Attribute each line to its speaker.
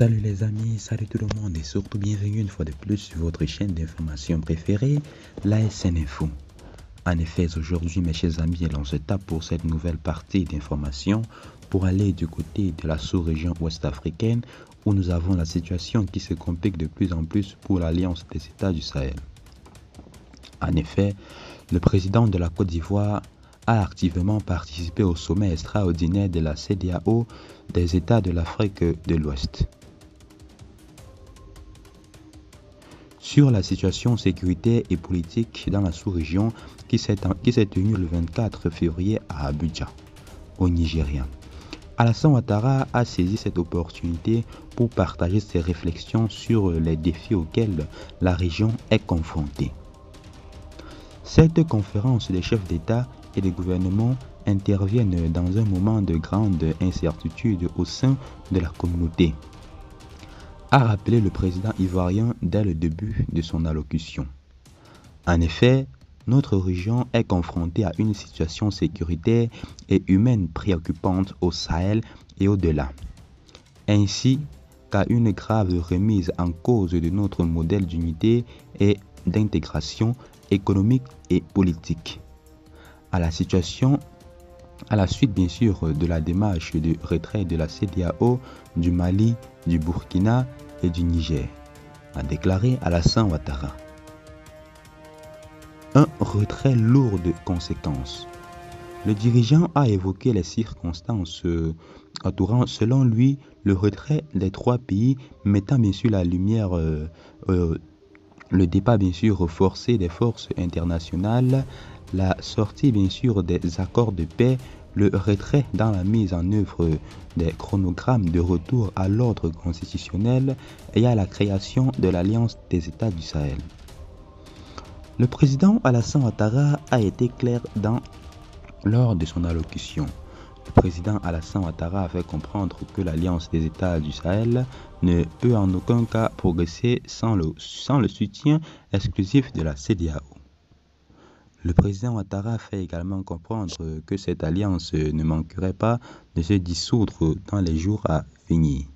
Speaker 1: Salut les amis, salut tout le monde et surtout bienvenue une fois de plus sur votre chaîne d'information préférée, la SN Info. En effet, aujourd'hui mes chers amis, on se tape pour cette nouvelle partie d'information pour aller du côté de la sous-région ouest-africaine où nous avons la situation qui se complique de plus en plus pour l'Alliance des États du Sahel. En effet, le président de la Côte d'Ivoire a activement participé au sommet extraordinaire de la CEDEAO des États de l'Afrique de l'Ouest. Sur la situation sécuritaire et politique dans la sous-région qui s'est tenue le 24 février à Abuja, au Nigeria. Alassane Ouattara a saisi cette opportunité pour partager ses réflexions sur les défis auxquels la région est confrontée. Cette conférence des chefs d'État et de gouvernement interviennent dans un moment de grande incertitude au sein de la communauté, a rappelé le président ivoirien dès le début de son allocution. En effet, notre région est confrontée à une situation sécuritaire et humaine préoccupante au Sahel et au-delà, ainsi qu'à une grave remise en cause de notre modèle d'unité et d'intégration économique et politique. À la suite bien sûr de la démarche de retrait de la CEDEAO, du Mali, du Burkina et du Niger, a déclaré Alassane Ouattara. Un retrait lourd de conséquences. Le dirigeant a évoqué les circonstances entourant, selon lui, le retrait des trois pays, mettant bien sûr la lumière le départ bien sûr forcé des forces internationales, la sortie bien sûr des accords de paix, le retrait dans la mise en œuvre des chronogrammes de retour à l'ordre constitutionnel et à la création de l'Alliance des États du Sahel. Le président Alassane Ouattara a été clair lors de son allocution. Le président Alassane Ouattara a fait comprendre que l'Alliance des États du Sahel ne peut en aucun cas progresser sans le soutien exclusif de la CEDEAO. Le président Ouattara a fait également comprendre que cette alliance ne manquerait pas de se dissoudre dans les jours à venir.